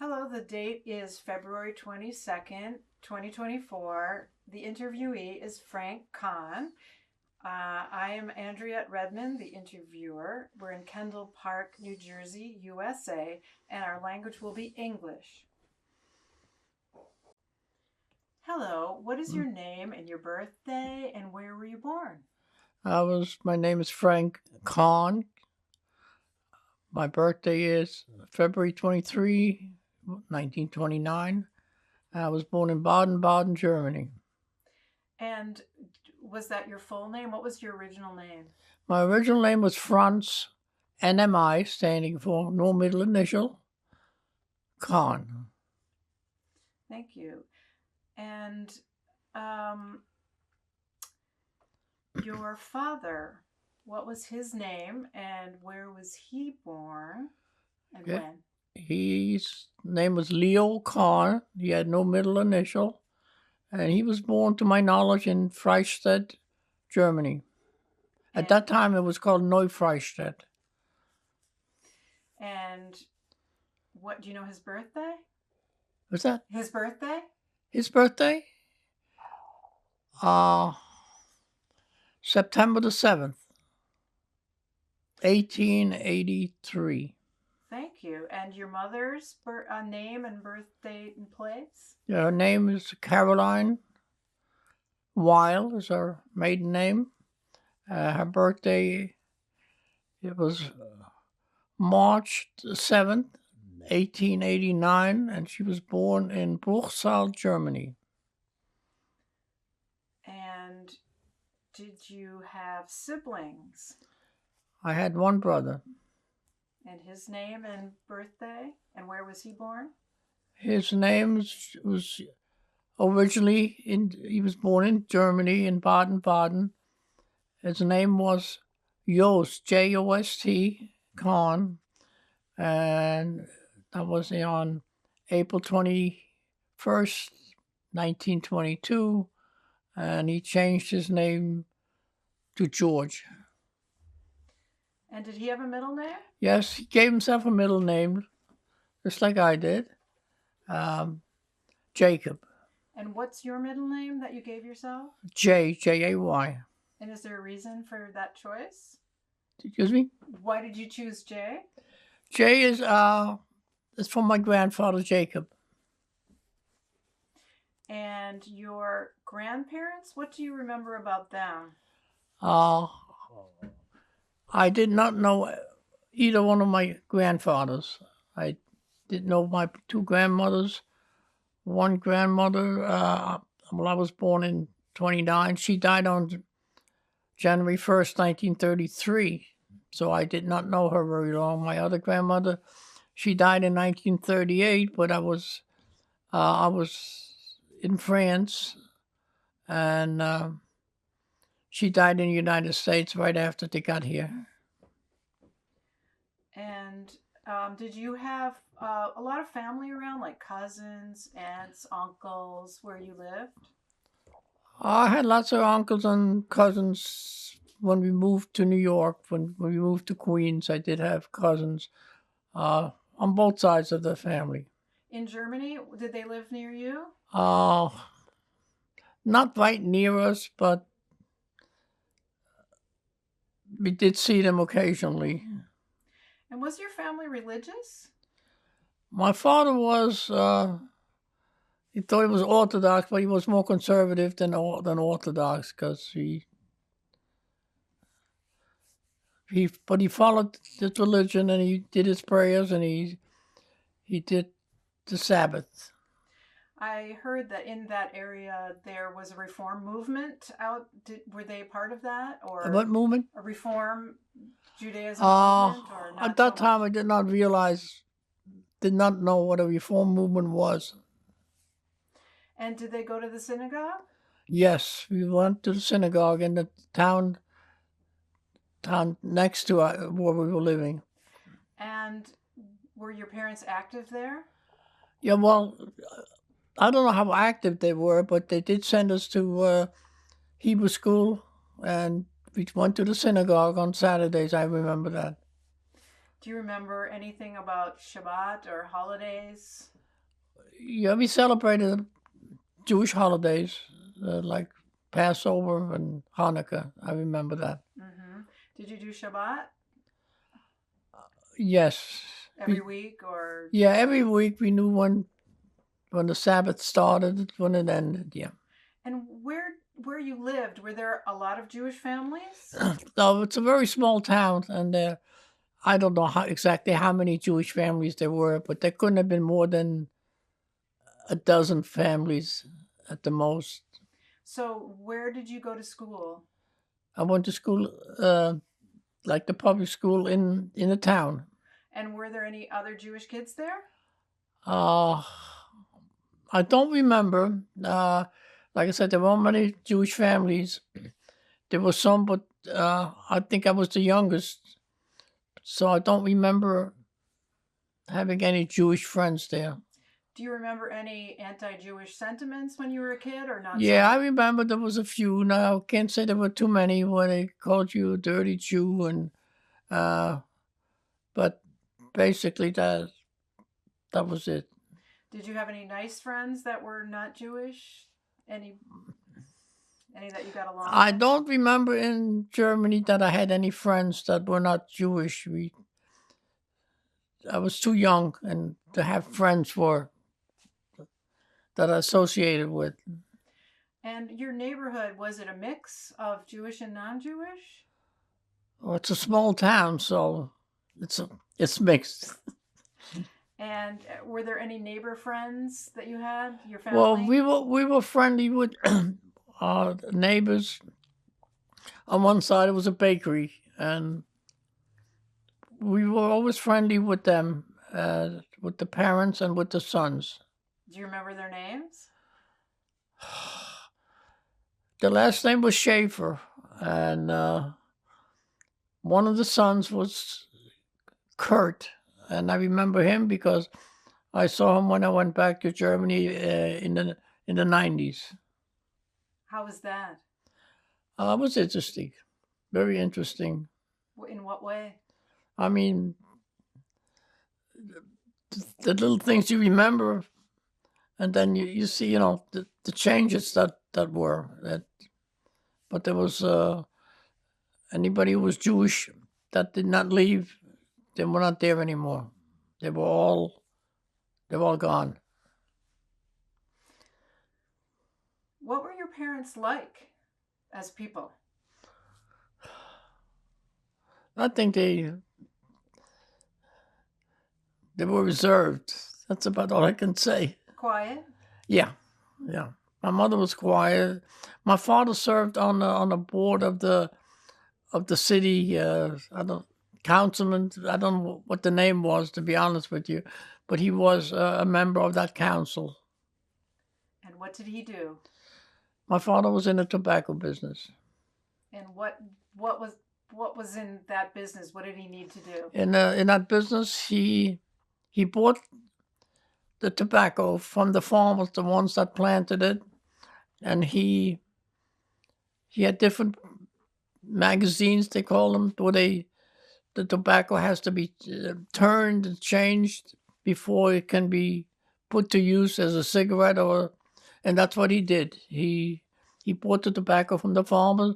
Hello, the date is February 22nd, 2024. The interviewee is Frank Kahn. I am Andriette Redmond, the interviewer. We're in Kendall Park, New Jersey, USA, and our language will be English. Hello, what is your name and your birthday, and where were you born? My name is Frank Kahn. My birthday is February 23, 1929. I was born in Baden-Baden, Germany. And was that your full name? What was your original name? My original name was Franz NMI, standing for no middle initial, Kahn. Thank you. And um, your father, what was his name and where was he born and Okay. when? His name was Leo Kahn. He had no middle initial. And he was born, to my knowledge, in Freistadt, Germany. At that time, it was called Neufreistadt. And what do you know his birthday? What's that? His birthday? His birthday? Uh, September the 7th, 1883. Thank you. And your mother's name and birth date and place? Her name is Caroline Weil, is her maiden name. Her birthday, it was March the 7th, 1889, and she was born in Bruchsal, Germany. And did you have siblings? I had one brother. And his name and birthday? And where was he born? His name was originally, he was born in Germany, in Baden-Baden. His name was Jost, Jost, Kahn, and that was on April 21st, 1922, and he changed his name to George. And did he have a middle name? Yes, he gave himself a middle name, just like I did, Jacob. And what's your middle name that you gave yourself? Jay. And is there a reason for that choice? Excuse me? Why did you choose Jay? Jay is from my grandfather, Jacob. And your grandparents, what do you remember about them? I did not know either one of my grandfathers. I didn't know my two grandmothers. One grandmother, I was born in 29. She died on January 1st, 1933. So I did not know her very long. My other grandmother, she died in 1938, but I was in France, and she died in the United States right after they got here. And did you have a lot of family around, like cousins, aunts, uncles, where you lived? I had lots of uncles and cousins when we moved to New York. When we moved to Queens, I did have cousins on both sides of the family. In Germany, did they live near you? Uh, Not right near us, but we did see them occasionally. And was your family religious? My father was, he thought he was Orthodox, but he was more conservative than Orthodox because but he followed his religion and he did his prayers and he did the Sabbath. I heard that in that area there was a reform movement out. Were they part of that, or What movement? a reform Judaism movement, or not At that so time, much? I did not know what a reform movement was. And did they go to the synagogue? Yes, we went to the synagogue in the town next to where we were living. And were your parents active there? Yeah, well, I don't know how active they were, but they did send us to Hebrew school, and we went to the synagogue on Saturdays. I remember that. Do you remember anything about Shabbat or holidays? Yeah, we celebrated Jewish holidays like Passover and Hanukkah. I remember that. Mm-hmm. Did you do Shabbat Yes. every week or? Yeah, every week we knew when the Sabbath started, when it ended. Yeah. And where you lived, were there a lot of Jewish families? No, it's a very small town, and I don't know exactly how many Jewish families there were, but there couldn't have been more than a dozen families at the most. So where did you go to school? I went to school, like the public school in the town. And were there any other Jewish kids there? Uh, I don't remember. Like I said, there weren't many Jewish families. There were some, but I think I was the youngest, so I don't remember having any Jewish friends there. Do you remember any anti-Jewish sentiments when you were a kid or not? Yeah, so I remember there was a few. Now, can't say there were too many where they called you a dirty Jew, and but basically that was it. Did you have any nice friends that were not Jewish? Any that you got along I with? don't remember in Germany that I had any friends that were not Jewish. I was too young and to have friends that I associated with. And your neighborhood, was it a mix of Jewish and non-Jewish? Well, it's a small town, so it's mixed. And were there any neighbor friends that you had? Your Well, family? we were friendly with our neighbors. On one side, it was a bakery, and we were always friendly with them, with the parents and with the sons. Do you remember their names? The last name was Schaefer, and one of the sons was Kurt, and I remember him because I saw him when I went back to Germany in the 90s. How was that? It was interesting, very interesting. In what way? I mean, the little things you remember, and then you see, the changes that were that. But there was anybody who was Jewish that did not leave. They were not there anymore. They were all gone. What were your parents like as people? I think they were reserved. That's about all I can say. Quiet? Yeah. My mother was quiet. My father served on the board of the city. I don't councilman. I don't know what the name was, to be honest with you, but he was a member of that council. And what did he do? My father was in the tobacco business. And what was in that business? What did he need to do? In that business, he bought the tobacco from the farmers, the ones that planted it, and he had different magazines, they call them, where the tobacco has to be turned and changed before it can be put to use as a cigarette, and that's what he did. He bought the tobacco from the farmers,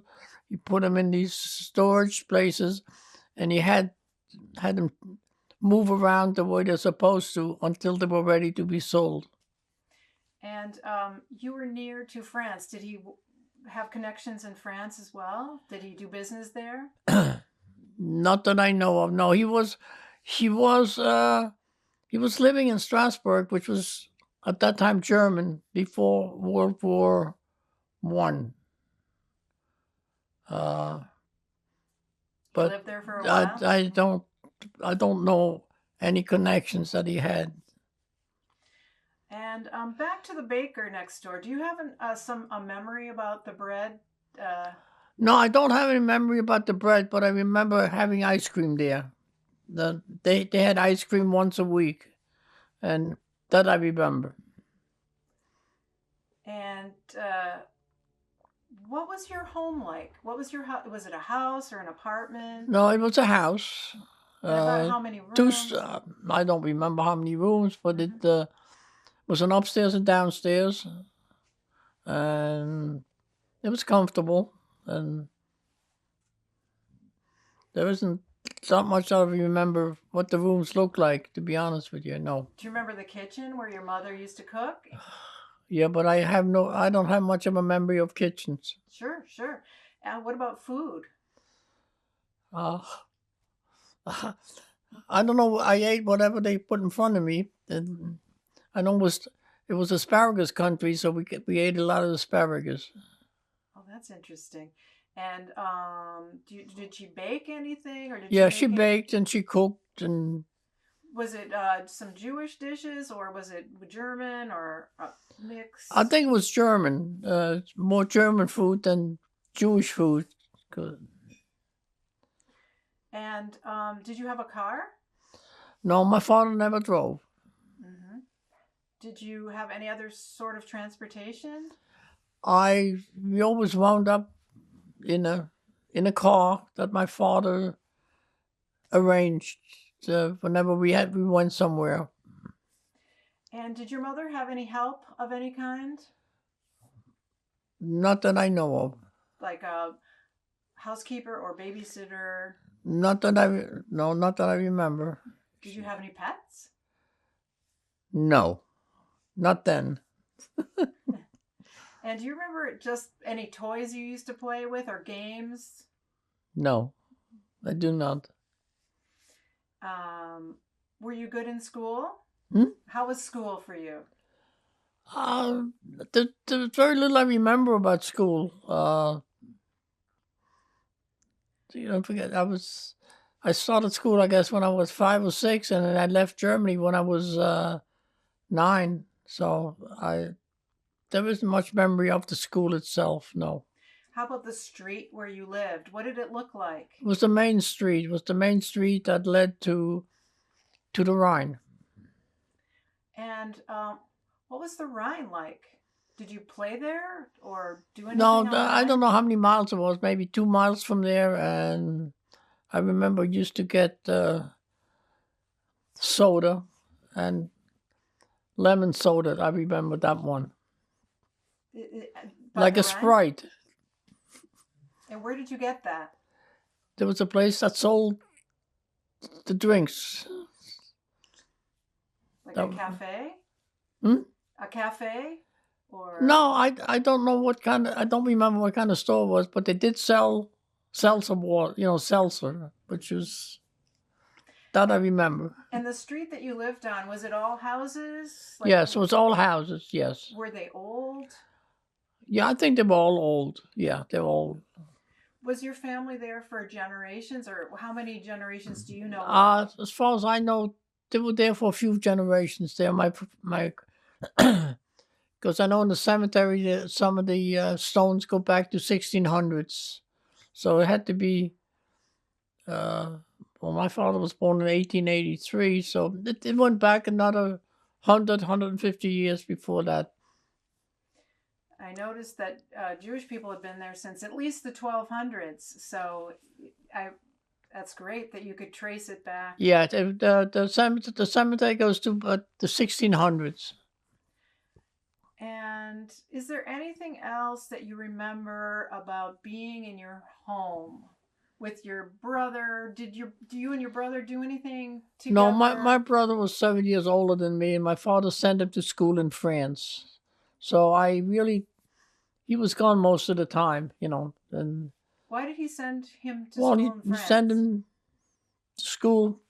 he put them in these storage places, and he had them move around the way they're supposed to until they were ready to be sold. And you were near to France. Did he have connections in France as well? Did he do business there? Not that I know of. No, he was living in Strasbourg, which was at that time German before World War One. He lived there for a while. I don't know any connections that he had. And back to the baker next door. Do you have a memory about the bread? No, I don't have any memory about the bread, but I remember having ice cream there. They had ice cream once a week, and that I remember. And what was your home like? What was your house? Was it a house or an apartment? No, it was a house. And about how many rooms? I don't remember how many rooms, but it was an upstairs and downstairs, and it was comfortable. And there isn't that much I remember what the rooms looked like, to be honest with you. No. Do you remember the kitchen where your mother used to cook? Yeah, but I don't have much of a memory of kitchens. Sure, sure. And what about food? Uh, I don't know. I ate whatever they put in front of me. And I know it was asparagus country, so we ate a lot of asparagus. Oh, that's interesting. And did she bake anything, or did Yeah, she she make baked and she cooked, and Was it some Jewish dishes, or was it German, or a mix? I think it was German. More German food than Jewish food. 'Cause- And did you have a car? No, my father never drove. Mm-hmm. Did you have any other sort of transportation? We always wound up in a car that my father arranged whenever we went somewhere. And did your mother have any help of any kind? Not that I know of. Like a housekeeper or babysitter? Not that I remember. Did you have any pets? No, not then. And do you remember just any toys you used to play with or games? No, I do not. Were you good in school? Hmm? How was school for you? There's very little I remember about school. You don't forget, I started school, I guess, when I was 5 or 6, and then I left Germany when I was 9. So there isn't much memory of the school itself. No. How about the street where you lived? What did it look like? It was the main street. It was the main street that led to the Rhine. And what was the Rhine like? Did you play there or do anything? No, on the I Rhine? don't know how many miles it was. Maybe 2 miles from there, and I remember used to get soda and lemon soda. I remember that one, By like the a Rhine? Sprite. And where did you get that? There was a place that sold the drinks. Like That a was- cafe? Hmm? A cafe? Or No, I don't know what kind of. I don't remember what kind of store it was, but they did sell seltzer water, seltzer, which was that I remember. And the street that you lived on, was it all houses? Like, Yes, it was all houses. Yes, were they old? yeah, I think they were all old. Yeah, they were all. Was your family there for generations, or how many generations do you know? As far as I know, they were there for a few generations. There, my, because I know in the cemetery some of the stones go back to 1600s, so it had to be. Well, my father was born in 1883, so it went back another 150 years before that. I noticed that Jewish people have been there since at least the 1200s. So that's great that you could trace it back. Yeah, the cemetery goes to the 1600s. And is there anything else that you remember about being in your home with your brother? Do you and your brother do anything together? No, my brother was 7 years older than me, and my father sent him to school in France. So he was gone most of the time, and Why did he send him to well, school he in France? sent him to school.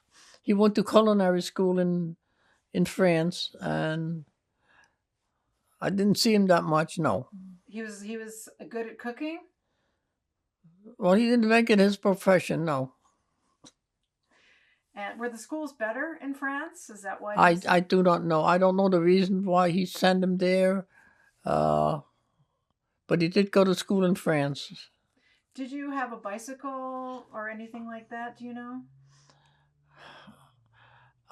He went to culinary school in France, and I didn't see him that much. No. He was good at cooking. Well, he didn't make it his profession. No. And were the schools better in France? Is that why? I do not know. I don't know the reason why he sent him there, but he did go to school in France. Did you have a bicycle or anything like that? Do you know?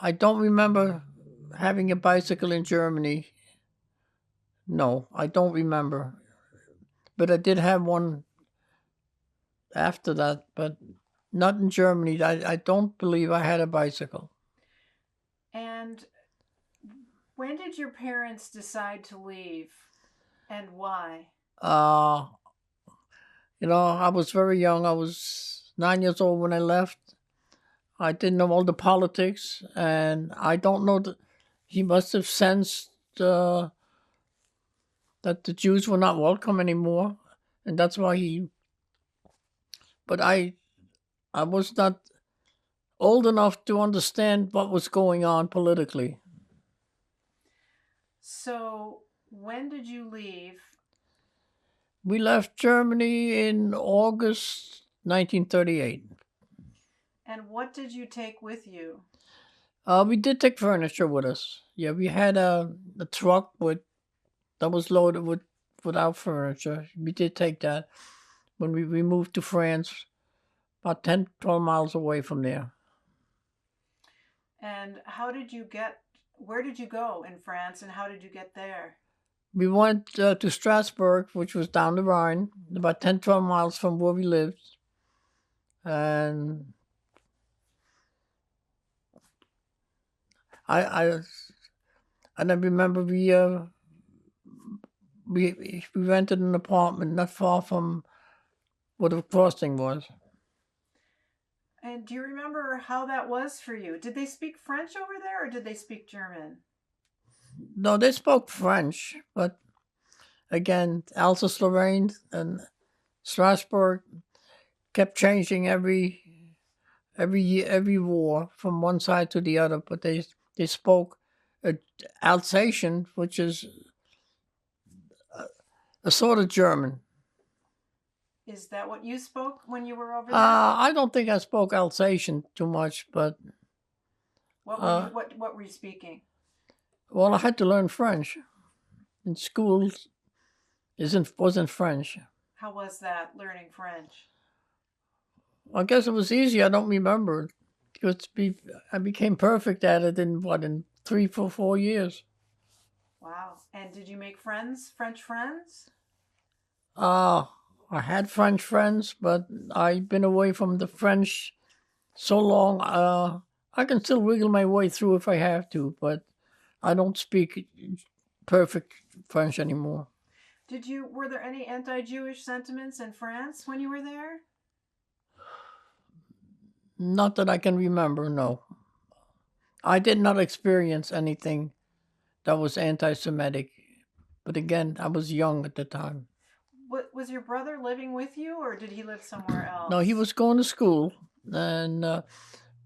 I don't remember having a bicycle in Germany. No, I don't remember. But I did have one after that, but Not in Germany. I don't believe I had a bicycle. And when did your parents decide to leave and why? Uh, I was very young. I was 9 years old when I left. I didn't know all the politics, and I don't know that he must have sensed that the Jews were not welcome anymore, and that's why he. But I was not old enough to understand what was going on politically. So, when did you leave? We left Germany in August 1938. And what did you take with you? We did take furniture with us. Yeah, we had a truck that was loaded with our furniture. We did take that when we moved to France, about 10, 12 miles away from there. And where did you go in France and how did you get there? We went to Strasbourg, which was down the Rhine, about 10, 12 miles from where we lived. And I remember we rented an apartment not far from where the crossing was. And do you remember how that was for you? Did they speak French over there or did they speak German? No, they spoke French, but again, Alsace-Lorraine and Strasbourg kept changing every year, every war from one side to the other. But they spoke Alsatian, which is a sort of German. Is that what you spoke when you were over there? I don't think I spoke Alsatian too much, but what were you speaking? Well, I had to learn French. In school, wasn't French. How was that, learning French? I guess it was easy. I don't remember. I became perfect at it in 3, 4 years. Wow. And did you make friends, French friends? I had French friends, but I've been away from the French so long. I can still wiggle my way through if I have to, but I don't speak perfect French anymore. Were there any anti-Jewish sentiments in France when you were there? Not that I can remember, no. I did not experience anything that was anti-Semitic. But again, I was young at the time. Was your brother living with you or did he live somewhere else? No, he was going to school. And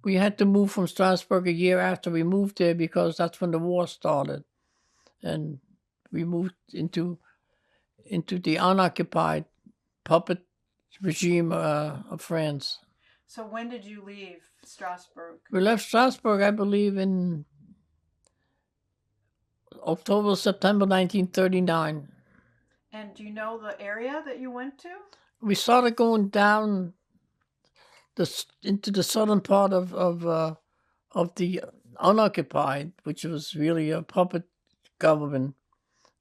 we had to move from Strasbourg a year after we moved there because that's when the war started. And we moved into the unoccupied puppet regime of France. So when did you leave Strasbourg? We left Strasbourg, I believe, in October, September 1939. And do you know the area that you went to? We started going down into the southern part of the unoccupied, which was really a puppet government,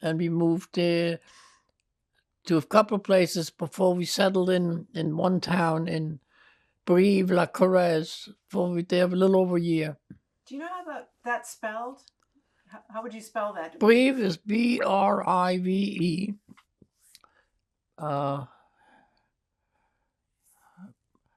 and we moved there to a couple of places before we settled in one town in Brive-la-Corrèze for there a little over a year. Do you know how that's spelled? How would you spell that? Brive is B-R-I-V-E. La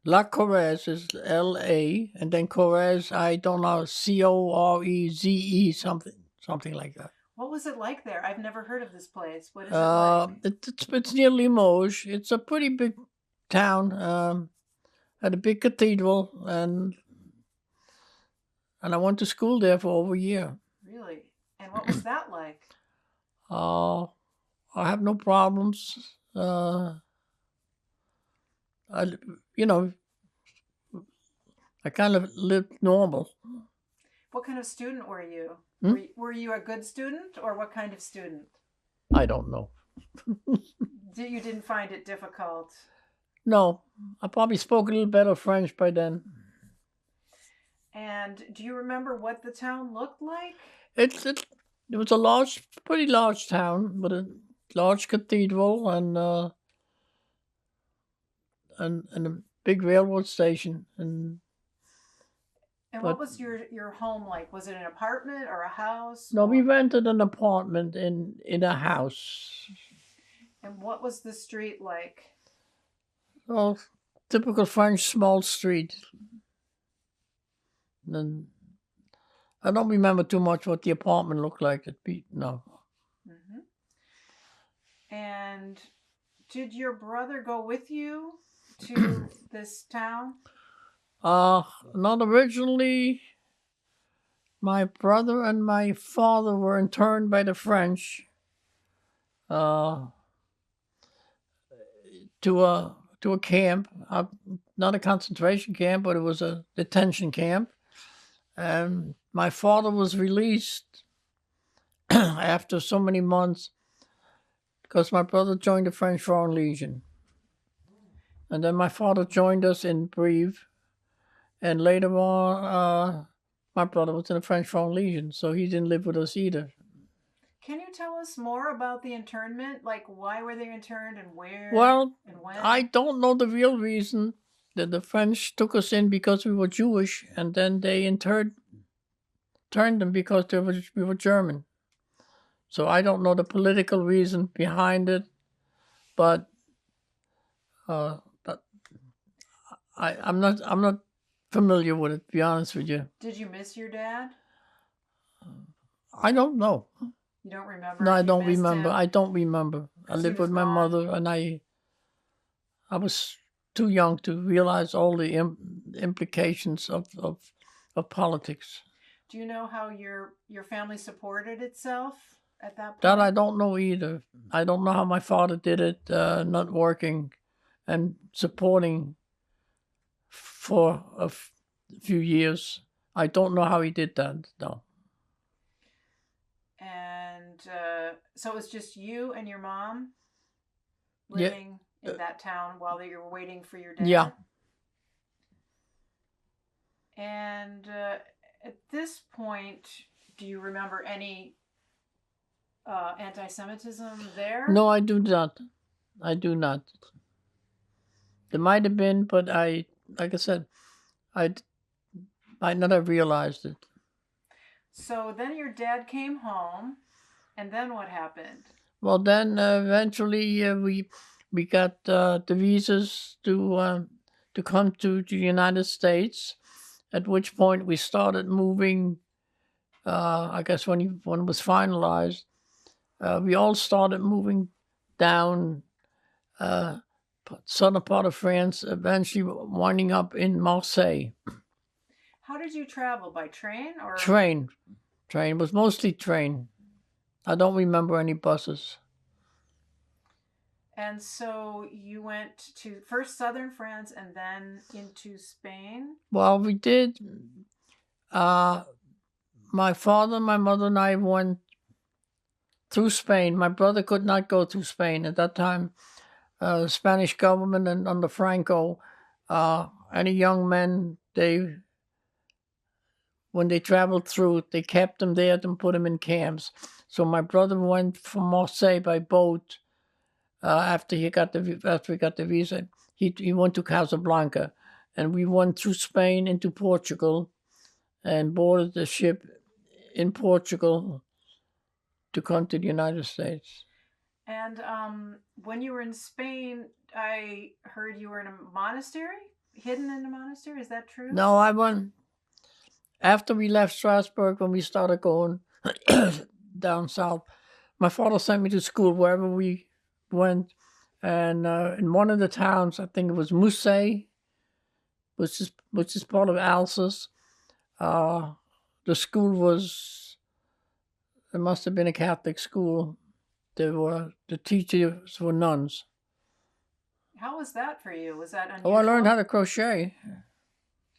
Corrèze is L-A, and then Corrèze, I don't know, C-O-R-E-Z-E, something like that. What was it like there? I've never heard of this place. What is it like? It's near Limoges. It's a pretty big town. Had a big cathedral, and I went to school there for over a year. Really? And what was that like? I have no problems. I kind of lived normal. What kind of student were you? Were you a good student or what kind of student? I don't know. You didn't find it difficult? No, I probably spoke a little better French by then. And do you remember what the town looked like? It was a pretty large town with a large cathedral and a big railroad station. And But- what was your home like? Was it an apartment or a house? No, we or- rented an apartment in a house. And what was the street like? Well, typical French small street. And I don't remember too much what the apartment looked like. No. Hmm. And did your brother go with you to this town? Not originally. My brother and my father were interned by the French to a camp, not a concentration camp, but it was a detention camp. And my father was released after so many months because my brother joined the French Foreign Legion. And then my father joined us in Brive. And later on, my brother was in the French Foreign Legion, so he didn't live with us either. Can you tell us more about the internment? Like, why were they interned and where? Well, and when? I don't know the real reason that the French took us in because we were Jewish, and then they turned them because we were German. So I don't know the political reason behind it, but I'm not familiar with it, to be honest with you. Did you miss your dad? I don't know. You don't remember? No, if I you don't missed remember. him? I don't remember. I He lived was with my gone. mother, and I was too young to realize all the implications of politics. Do you know how your family supported itself at that point? That I don't know either. I don't know how my father did it, not working and supporting for a few years. I don't know how he did that, though. And so it was just you and your mom Yeah. living in that town while you were waiting for your dad? Yeah. And at this point, do you remember any anti-Semitism there? No, I do not. I do not. There might have been, but like I said, I might not have realized it. So then your dad came home, and then what happened? Well, then eventually we got the visas to come to the United States. At which point we started moving. I guess when it was finalized, we all started moving down southern part of France, eventually winding up in Marseille. How did you travel? By train or? Train. It was mostly train. I don't remember any buses. And so you went to first southern France and then into Spain? Well, we did. My father, my mother, and I went through Spain. My brother could not go through Spain at that time. The Spanish government and under Franco, any young men, when they traveled through, they kept them there and put them in camps. So my brother went from Marseille by boat. After we got the visa, he went to Casablanca, and we went through Spain into Portugal, and boarded the ship in Portugal to come to the United States. And when you were in Spain, I heard you were in a monastery, hidden in a monastery. Is that true? No, I went after we left Strasbourg. When we started going down south, my father sent me to school wherever we went, and in one of the towns, I think it was Musset, which is part of Alsace. The school it must have been a Catholic school. The teachers were nuns. How was that for you? Was that unusual? Oh, I learned how to crochet.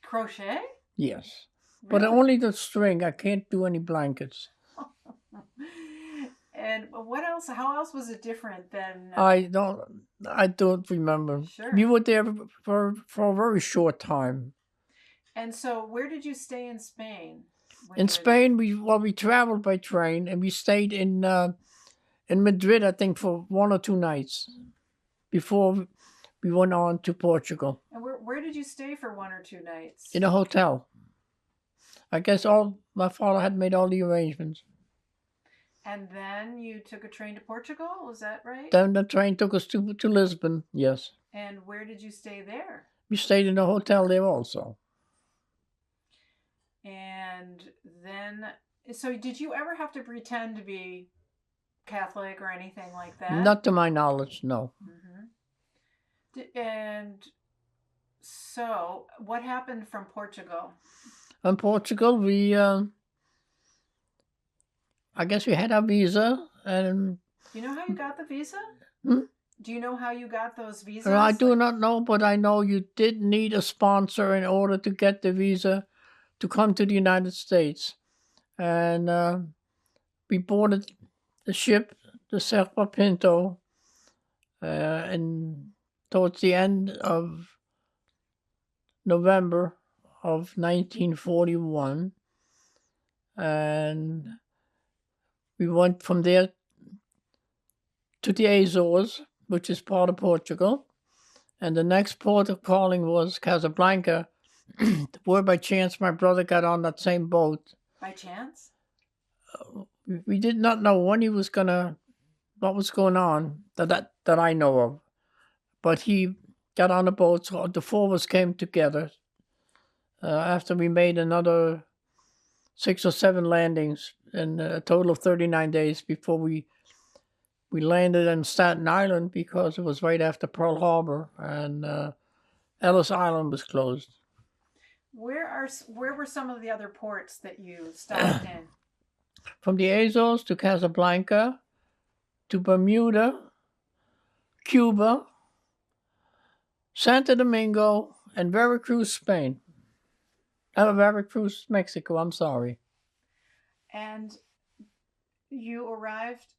Crochet? Yes, but Really? only the string. I can't do any blankets. And what else? How else was it different than? I don't remember. Sure. We were there for a very short time. And so, where did you stay in Spain? when In you were Spain, we traveled by train, and we stayed in Madrid, I think, for 1 or 2 nights before we went on to Portugal And where did you stay for 1 or 2 nights? in a hotel. I guess my father had made all the arrangements. And then you took a train to Portugal, was that right? Then the train took us to Lisbon, yes. And where did you stay there? We stayed in a hotel there also. And then, so did you ever have to pretend to be Catholic or anything like that? Not to my knowledge, no. And so, what happened from Portugal? In Portugal, I guess we had our visa, and Do you know how you got the visa? Hmm? Do you know how you got those visas? I do not know, but I know you did need a sponsor in order to get the visa to come to the United States. And we boarded the ship, the Serpa Pinto, and towards the end of November of 1941. And we went from there to the Azores, which is part of Portugal. And the next port of calling was Casablanca, where by chance my brother got on that same boat. By chance? We did not know when he was what was going on that I know of. But he got on the boat, so the four of us came together after we made another 6 or 7 landings in a total of 39 days before we landed in Staten Island, because it was right after Pearl Harbor and Ellis Island was closed. Where were some of the other ports that you stopped in? From the Azores to Casablanca, to Bermuda, Cuba, Santo Domingo, and Veracruz, Spain. Veracruz, Mexico, I'm sorry. And you arrived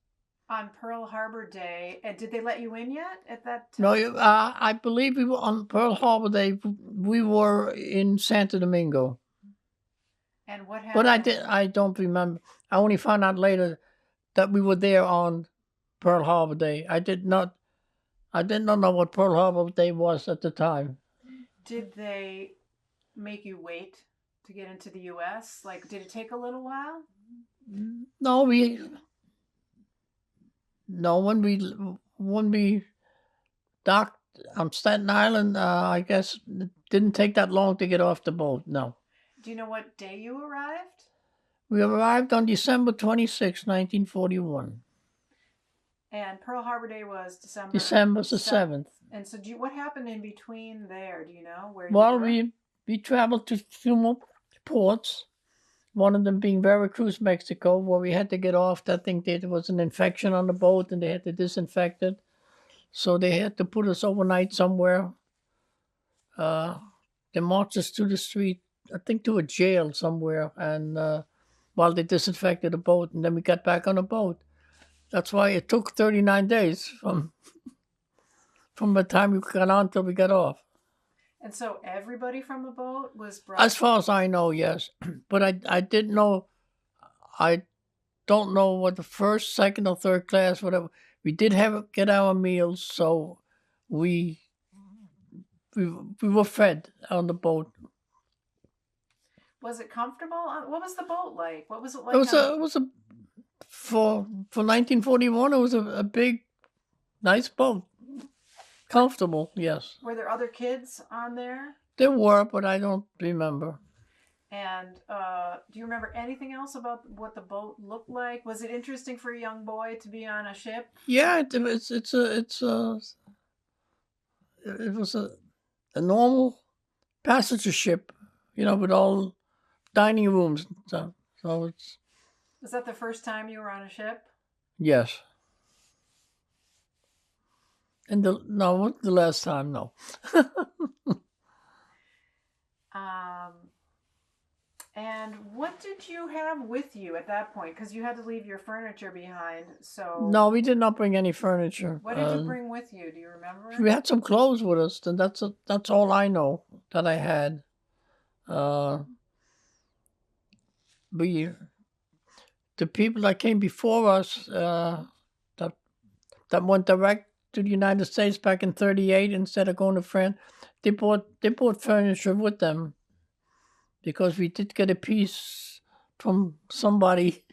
on Pearl Harbor Day, and did they let you in yet at that time? No, I believe we were on Pearl Harbor Day. We were in Santo Domingo. And what happened? But I don't remember. I only found out later that we were there on Pearl Harbor Day. I did not know what Pearl Harbor Day was at the time. Did they make you wait to get into the U.S.? Like, did it take a little while? No, when we docked on Staten Island, I guess it didn't take that long to get off the boat. No. Do you know what day you arrived? We arrived on December 26, 1941. And Pearl Harbor Day was December the 7th. And so, what happened in between there? Do you know where? Well, we traveled to 2 more ports. One of them being Veracruz, Mexico, where we had to get off. I think there was an infection on the boat, and they had to disinfect it. So they had to put us overnight somewhere. They marched us to the street, I think to a jail somewhere, and while they disinfected the boat, and then we got back on the boat. That's why it took 39 days from the time we got on till we got off. And so everybody from the boat was brought? As far as I know, yes. But I didn't know. I don't know what the first, second, or third class, whatever. We did get our meals, so we were fed on the boat. Was it comfortable? What was the boat like? What was it like? It was a for 1941. It was a big, nice boat. Comfortable, yes. Were there other kids on there? There were, but I don't remember. And do you remember anything else about what the boat looked like? Was it interesting for a young boy to be on a ship? Yeah, it was a normal passenger ship, with all dining rooms and stuff. So it's. Was that the first time you were on a ship? Yes. And the last time, no. And what did you have with you at that point? Because you had to leave your furniture behind. So no, we did not bring any furniture. What did you bring with you? Do you remember? We had some clothes with us, and that's all I know that I had. The people that came before us that went direct to the United States back in '38 instead of going to France, they bought furniture with them because we did get a piece from somebody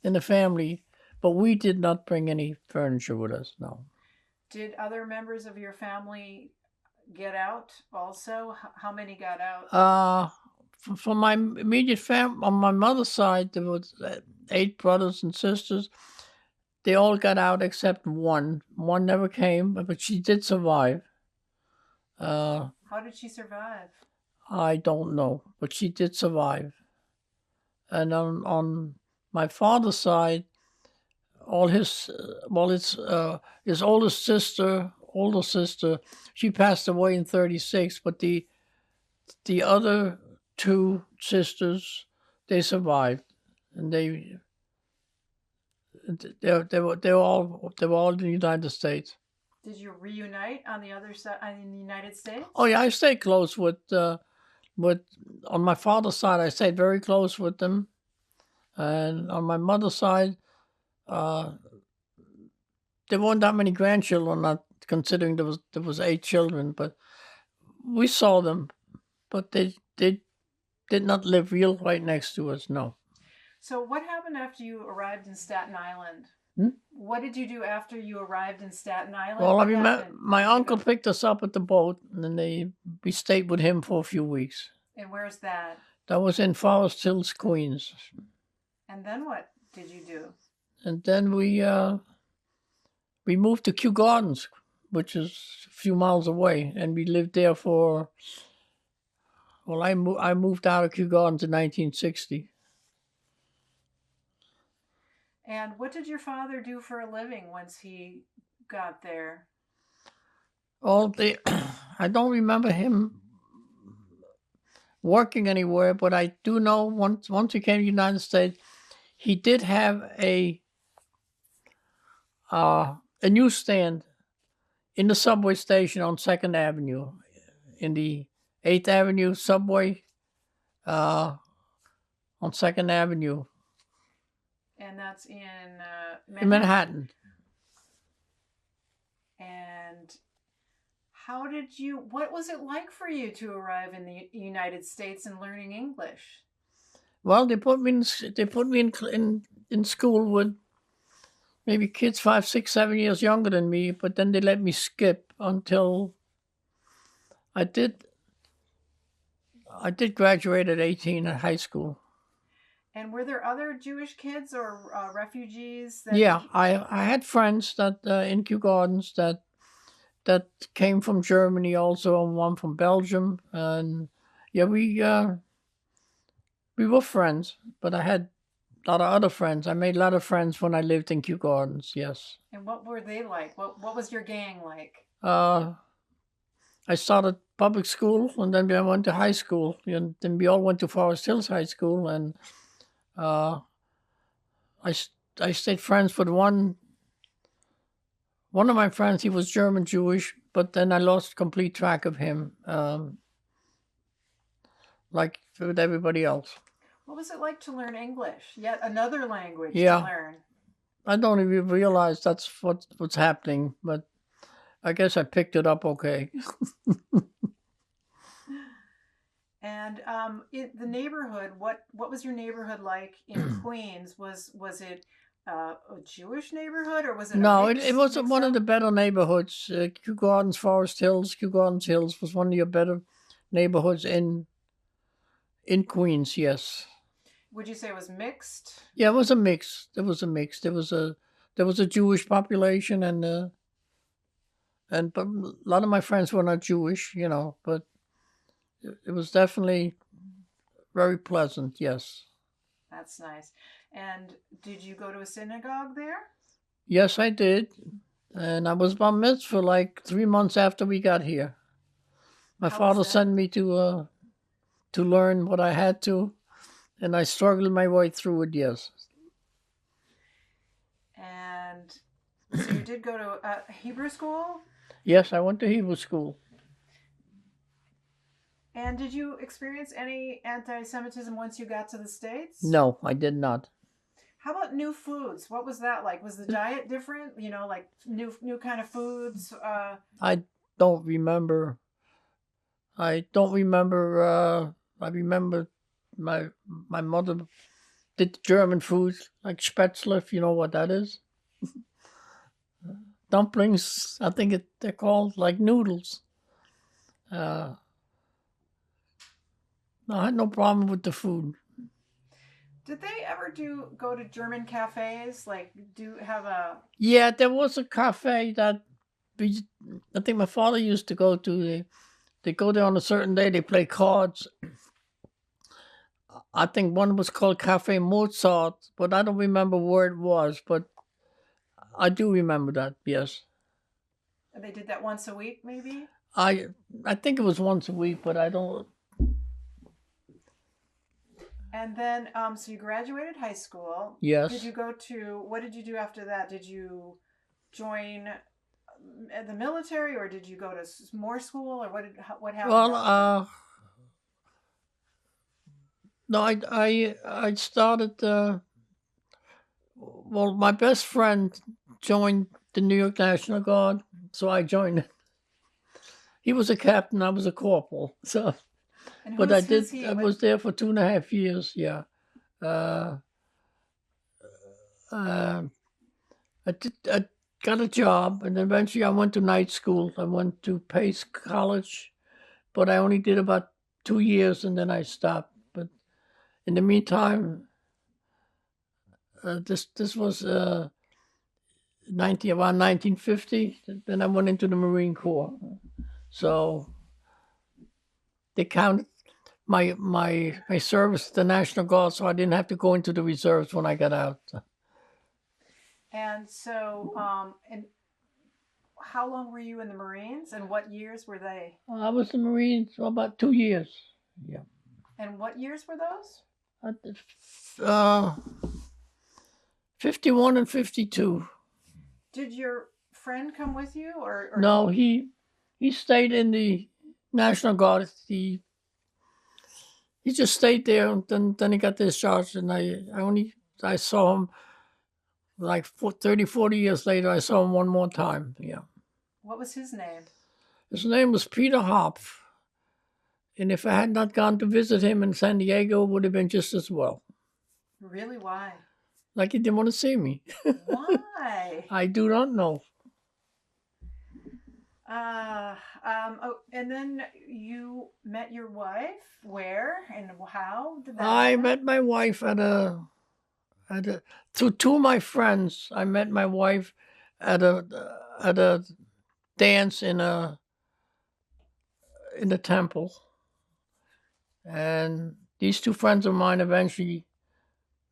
in the family, but we did not bring any furniture with us. No. Did other members of your family get out also? How many got out? For my immediate family, on my mother's side, there was 8 brothers and sisters. They all got out except one. One never came, but she did survive. How did she survive? I don't know, but she did survive. And on my father's side, all his his older sister, she passed away in '36, but the other 2 sisters, they survived, and they were all in the United States. Did you reunite on the other side in the United States? Oh yeah, I stayed close with on my father's side. I stayed very close with them, and on my mother's side, there weren't that many grandchildren. Not considering there was 8 children, but we saw them, but they did not live real right next to us. No. So what happened after you arrived in Staten Island? Hmm? What did you do after you arrived in Staten Island? Well, What I mean, happened? my uncle picked us up at the boat, and then we stayed with him for a few weeks. And where's that? That was in Forest Hills, Queens. And then what did you do? And then we moved to Kew Gardens, which is a few miles away, and we lived there for. Well, I moved out of Kew Gardens in 1960. And what did your father do for a living once he got there? I don't remember him working anywhere, but I do know once he came to the United States, he did have a newsstand in the subway station on 2nd Avenue, in the 8th Avenue subway, on 2nd Avenue. And that's in In Manhattan. And what was it like for you to arrive in the United States and learning English? Well, they put me in school with maybe kids 5, 6, 7 years younger than me, but then they let me skip until I did graduate at 18 at high school. And were there other Jewish kids or refugees? Yeah, I had friends that in Kew Gardens that came from Germany also, and one from Belgium, and yeah, we were friends. But I had a lot of other friends. I made a lot of friends when I lived in Kew Gardens. Yes. And what were they like? What was your gang like? I started public school, and then I went to high school, and then we all went to Forest Hills High School, and I stayed friends with one of my friends. He was German Jewish, but then I lost complete track of him, like with everybody else. What was it like to learn English? Yet another language Yeah. to learn. I don't even realize that's what's happening, but I guess I picked it up okay. And the neighborhood, what was your neighborhood like in Queens? Was it a Jewish neighborhood, or was it? No, it wasn't one of the better neighborhoods. Kew Gardens, Forest Hills, Kew Gardens Hills was one of your better neighborhoods in Queens. Yes. Would you say it was mixed? Yeah, it was a mix. There was a mix. There was a Jewish population, but a lot of my friends were not Jewish, but it was definitely very pleasant. Yes. That's nice. And did you go to a synagogue there? Yes, I did. And I was bar mitzvah like 3 months after we got here. My father sent me to learn what I had to, and I struggled my way through it. Yes. And so you did go to Hebrew school? Yes, I went to Hebrew school. And did you experience any anti-Semitism once you got to the States? No, I did not. How about new foods? What was that like? Was the diet different? You know, like new kind of foods? I don't remember. I don't remember. I remember my mother did German food like Spätzle, if you know what that is. Dumplings, I think they're called like noodles. I had no problem with the food. Did they ever go to German cafes? Like, do have a? Yeah, there was a cafe that I think my father used to go to. They go there on a certain day. They play cards. I think one was called Cafe Mozart, but I don't remember where it was. But I do remember that. Yes, They did that once a week, maybe. I think it was once a week, but I don't. And then, so you graduated high school. Yes. Did you go to? What did you do after that? Did you join the military, or did you go to more school, or what happened? Well, no, I started. Well, my best friend joined the New York National Guard, so I joined. He was a captain, I was a corporal. So, but I did. I was there for 2.5 years. Yeah. I got a job, and eventually I went to night school. I went to Pace College, but I only did about 2 years, and then I stopped. But in the meantime, this was around 1950. Then I went into the Marine Corps, so they counted my service to the National Guard, so I didn't have to go into the reserves when I got out. And so, and how long were you in the Marines, and what years were they? I was in the Marines for about 2 years. Yeah. And what years were those? 51 and 52. Did your friend come with you, or no? He stayed in the National Guard. He just stayed there, and then he got discharged, and I saw him like 30, 40 years later. I saw him one more time. Yeah. What was his name? His name was Peter Hopf. And if I had not gone to visit him in San Diego, it would have been just as well. Really? Why? Like he didn't want to see me. Why? I do not know. And then you met your wife. Where and how did that I happen? met my wife through two of my friends. I met my wife at a dance in the temple, and these two friends of mine eventually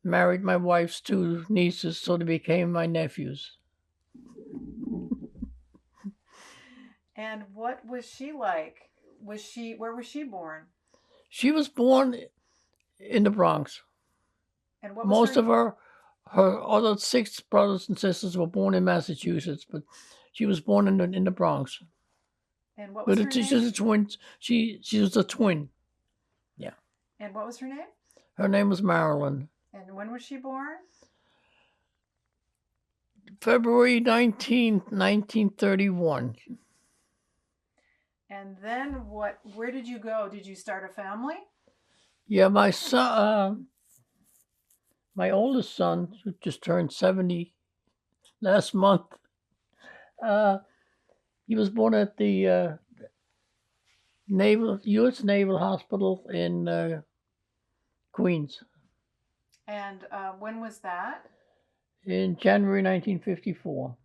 married my wife's two nieces, so they became my nephews. And what was she like? Where was she born? She was born in the Bronx. And what was most of her other 6 brothers and sisters were born in Massachusetts, but she was born in the Bronx. And what was her name? She's a twin. She was a twin. Yeah. And what was her name? Her name was Marilyn. And when was she born? February 19th, 1931. And then where did you go? Did you start a family? Yeah, my son, my oldest son, who just turned 70 last month, he was born at the U.S. Naval Hospital in Queens. And when was that? In January 1954.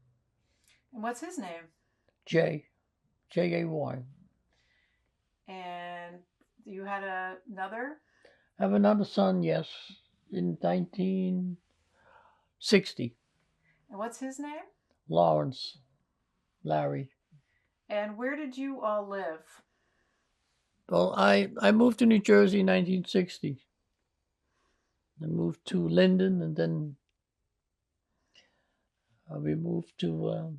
And what's his name? Jay. J-A-Y. And you had another? I have another son, yes, in 1960. And what's his name? Lawrence. Larry. And where did you all live? Well, I moved to New Jersey in 1960. I moved to Linden, and then we moved to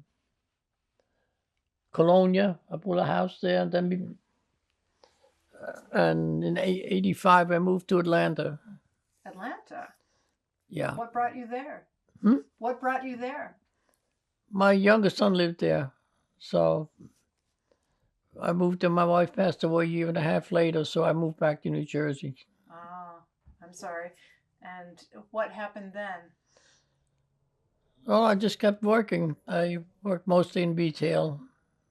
Colonia. I bought a house there, and then and in 85 I moved to Atlanta. Atlanta? Yeah. What brought you there? Hmm? What brought you there? My youngest son lived there, so I moved and my wife passed away a year and a half later, so I moved back to New Jersey. Oh, I'm sorry. And what happened then? Well, I just kept working. I worked mostly in retail,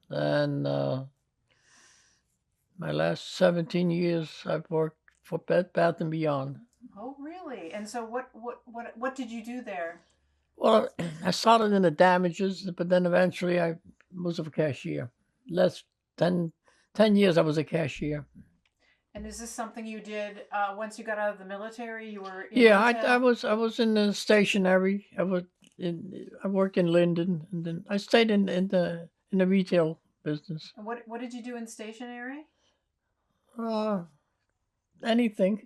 and my last 17 years I've worked for Bed Bath and Beyond. Oh, really? And so what did you do there? Well, I started in the damages, but then eventually I was a cashier. Last 10 years I was a cashier. And is this something you did once you got out of the military? You were in Yeah, I retail? was in the stationery. I worked in Linden, and then I stayed in the retail business. And what did you do in stationery? Uh, anything.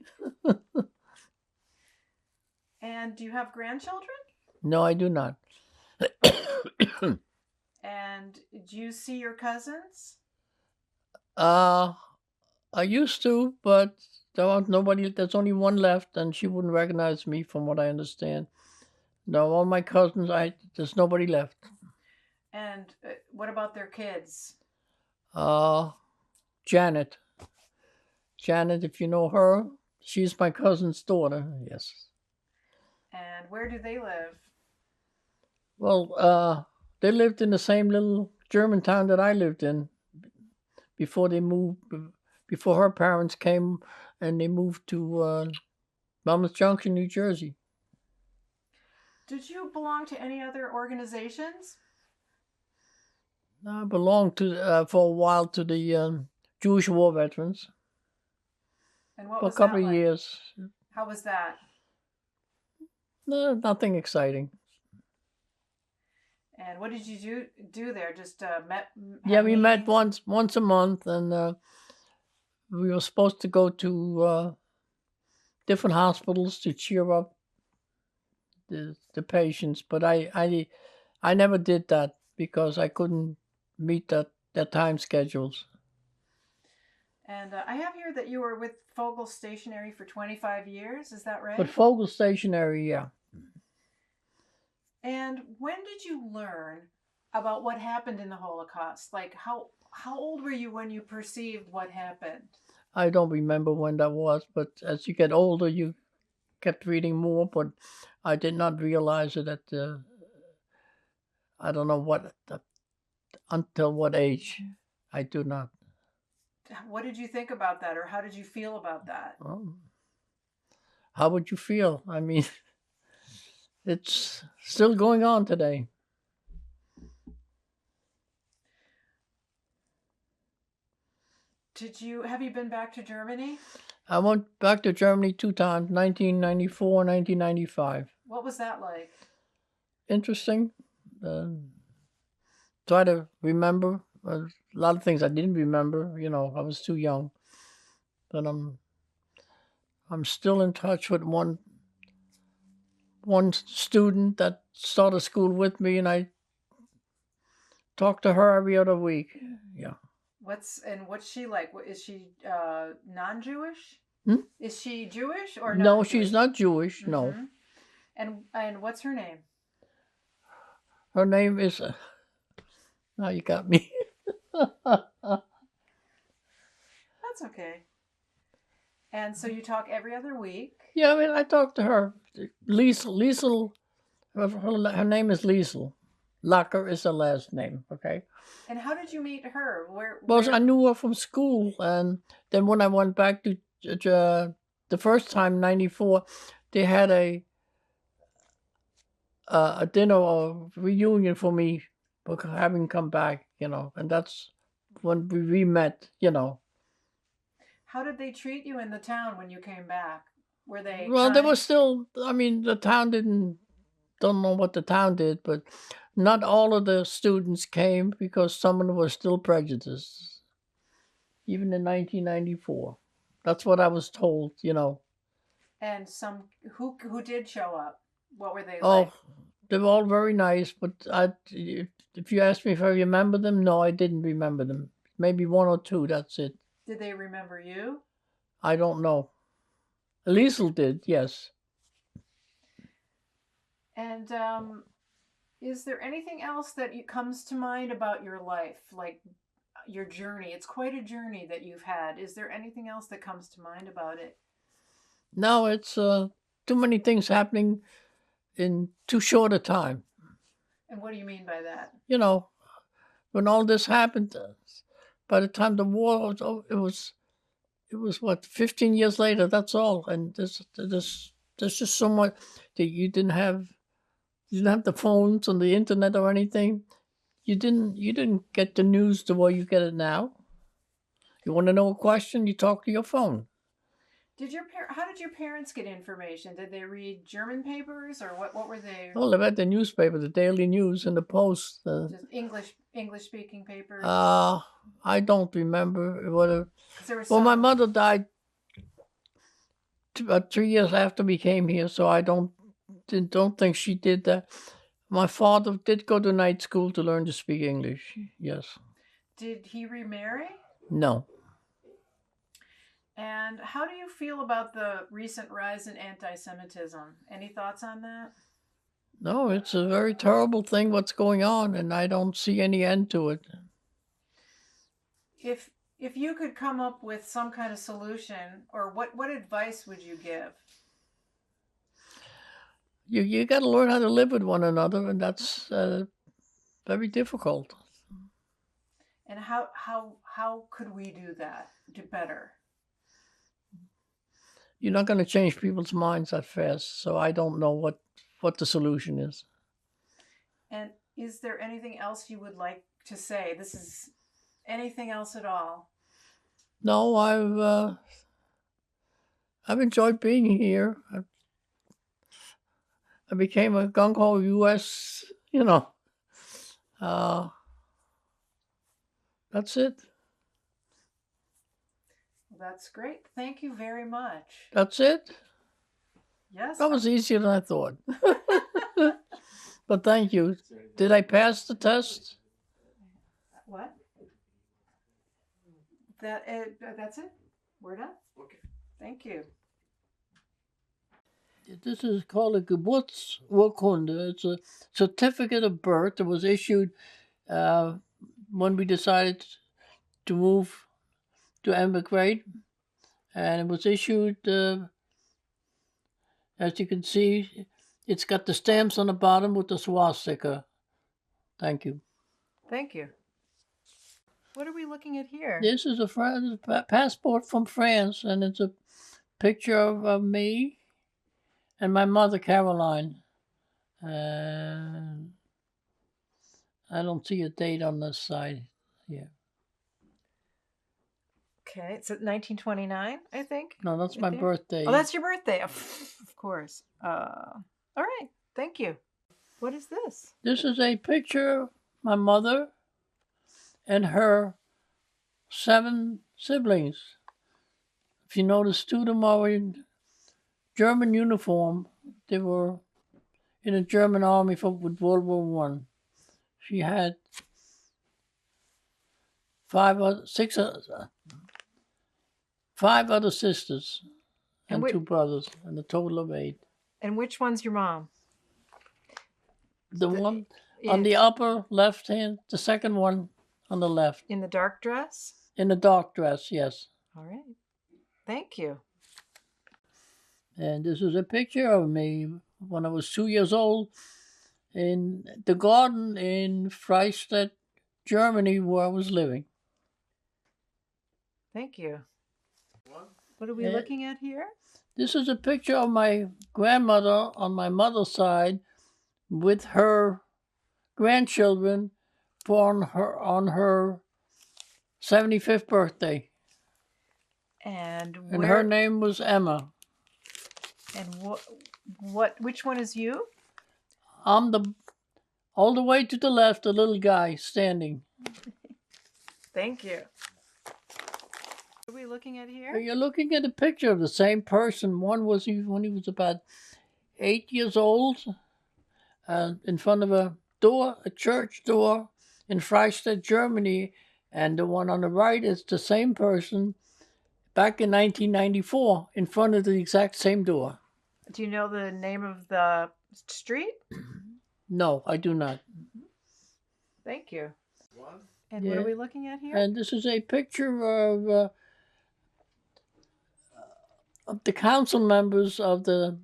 And do you have grandchildren? No, I do not. And do you see your cousins? uh, I used to, but there was nobody. There's only one left, and she wouldn't recognize me, from what I understand. No, all my cousins. There's nobody left. And what about their kids? Uh, Janet. Janet, if you know her, she's my cousin's daughter. Yes. And where do they live? Well, they lived in the same little German town that I lived in before they moved. Before her parents came, and they moved to Monmouth Junction, New Jersey. Did you belong to any other organizations? I belonged to for a while to the Jewish war veterans And what for a was couple that of like? years. How was that? No, nothing exciting. And what did you do there? Just Yeah, have we met meetings? once a month, and we were supposed to go to different hospitals to cheer up the patients, but I never did that because I couldn't meet their time schedules. And I have here that you were with Fogel Stationery for 25 years. Is that But right? Fogel Stationery, yeah. And when did you learn about what happened in the Holocaust? Like how old were you when you perceived what happened? I don't remember when that was, but as you get older, you kept reading more. But I did not realize it I don't know until what age. I do not. What did you think about that, or how did you feel about that? Well, how would you feel? I mean, it's still going on today. Have you been back to Germany? I went back to Germany 2 times, 1994, 1995. What was that like? Interesting. Uh, Try to remember a lot of things I didn't remember. I was too young, but I'm still in touch with one student that started school with me, and I talk to her every other week. Yeah. What's she like? Is she non-Jewish? Hmm? Is she Jewish or No, non-Jewish? she's not Jewish. No, Mhm. And what's her name? her name is. Now you got me. That's okay. And so you talk every other week. Yeah, I mean, I talked to her. Liesel. Her name is Liesel. Lacker is her last name. Okay. And how did you meet her? Well, Where I knew her from school, and then when I went back to the first time, '94, they had a dinner or reunion for me for having come back, and that's when we re-met. How did they treat you in the town when you came back? Were they Well, there was kind? still. I mean, the town don't know what the town did, but not all of the students came because some of them were still prejudiced, even in 1994. That's what I was told. And some who did show up? What were they Oh, like? they were all very nice, but if you ask me if I remember them, no, I didn't remember them. Maybe one or two, that's it. Did they remember you? I don't know. Liesel did, yes. And is there anything else that comes to mind about your life, like your journey? It's quite a journey that you've had. Is there anything else that comes to mind about it? No, it's too many things happening in too short a time. And what do you mean by that? You know, when all this happened, by the time the war was over, it was what 15 years later. That's all, and there's just so much that you didn't have the phones and the internet or anything. You didn't get the news the way you get it now. You want to know a question, you talk to your phone. How did your parents get information? Did they read German papers, or what were they? Well, they read the newspaper, the Daily News, and the Post. Just English speaking papers. I don't remember whether. There Well, my mother died 3 years after we came here, so I don't think she did that. My father did go to night school to learn to speak English. Yes. Did he remarry? No. And how do you feel about the recent rise in anti-Semitism? Any thoughts on that? No, it's a very terrible thing what's going on, and I don't see any end to it. If you could come up with some kind of solution, or what advice would you give? You got to learn how to live with one another, and that's very difficult. And how could we do that? Do better? You're not going to change people's minds that fast, so I don't know what the solution is. And is there anything else you would like to say? This is anything else at all? No, I've enjoyed being here. I became a gung-ho U.S., that's it. That's great. Thank you very much. That's it? Yes. That was easier than I thought. But thank you. Did I pass the test? What? That's it? We're done? Okay. Thank you. This is called a Geburtsurkunde. It's a certificate of birth that was issued when we decided to move to emigrate. And it was issued, as you can see, it's got the stamps on the bottom with the swastika. Thank you. Thank you. What are we looking at here? This is a passport from France, and it's a picture of me and my mother, Caroline. I don't see a date on this side here. Okay, it's 1929, I think. No, that's my birthday. Oh, that's your birthday. Of course. All right. Thank you. What is this? This is a picture of my mother and her 7 siblings. If you notice, 2 of them are in German uniform. They were in the German army with World War I. She had 5 other sisters and 2 brothers, and a total of 8. And which one's your mom? The one on the upper left hand, the second one on the left. In the dark dress? In the dark dress, yes. All right. Thank you. And this is a picture of me when I was 2 years old in the garden in Freistadt, Germany, where I was living. Thank you. What are we looking at here? This is a picture of my grandmother on my mother's side with her grandchildren on her 75th birthday. And her name was Emma. And which one is you? I'm all the way to the left, the little guy standing. Thank you. What are we looking at here? You're looking at a picture of the same person. One was when he was about 8 years old, in front of a church door in Freistadt, Germany. And the one on the right is the same person back in 1994 in front of the exact same door. Do you know the name of the street? No, I do not. Thank you. And Yeah. what are we looking at here? And this is a picture of the council members of the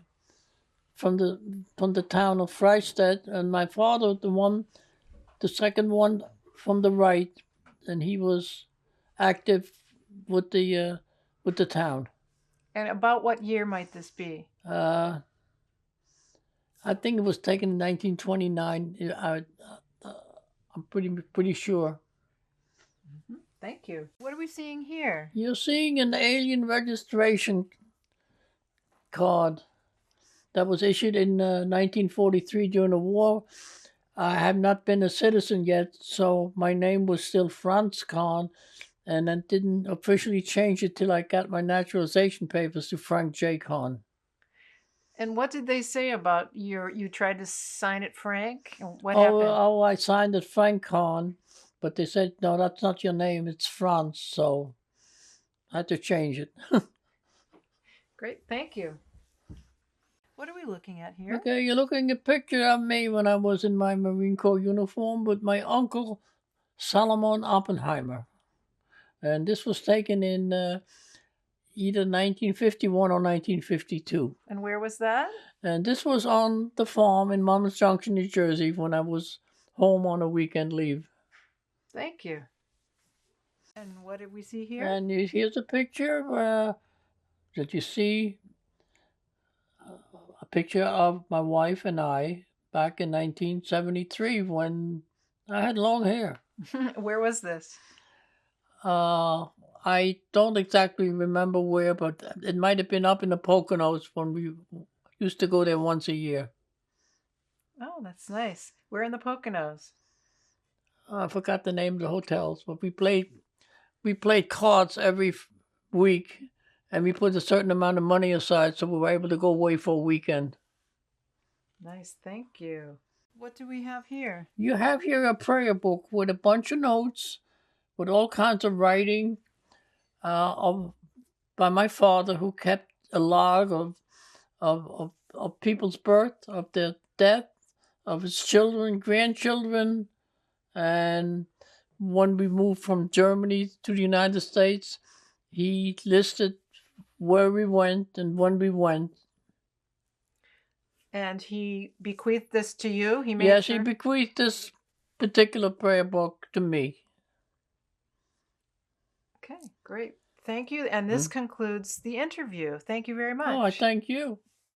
from the town of Freistadt, and my father, the second one from the right, and he was active with the town. And about what year might this be? I think it was taken in 1929. I'm pretty sure. Thank you. What are we seeing here? You're seeing an alien registration card that was issued in 1943 during the war. I have not been a citizen yet, so my name was still Franz Kahn, and I didn't officially change it till I got my naturalization papers to Frank J. Kahn. And what did they say about you tried to sign it, Frank? What Oh, happened? oh, I signed it Frank Kahn, but they said, no, that's not your name, it's Franz, so I had to change it. Great, thank you. What are we looking at here? Okay, you're looking at a picture of me when I was in my Marine Corps uniform with my uncle, Solomon Oppenheimer. And this was taken in either 1951 or 1952. And where was that? And this was on the farm in Monmouth Junction, New Jersey, when I was home on a weekend leave. Thank you. And what did we see here? And here's a picture that you see, a picture of my wife and I back in 1973 when I had long hair. Where was this? I don't exactly remember where, but it might have been up in the Poconos when we used to go there once a year. Oh, that's nice. We're in the Poconos. I forgot the name of the hotels, but we played cards every week, and we put a certain amount of money aside, so we were able to go away for a weekend. Nice, thank you. What do we have here? You have here a prayer book with a bunch of notes, with all kinds of writing, by my father, who kept a log of people's birth, of their death, of his children, grandchildren, and when we moved from Germany to the United States, he listed where we went and when we went. And he bequeathed this to you? He made Yes, sure? he bequeathed this particular prayer book to me. Okay, great. Thank you. And this concludes the interview. Thank you very much. Oh, I thank you.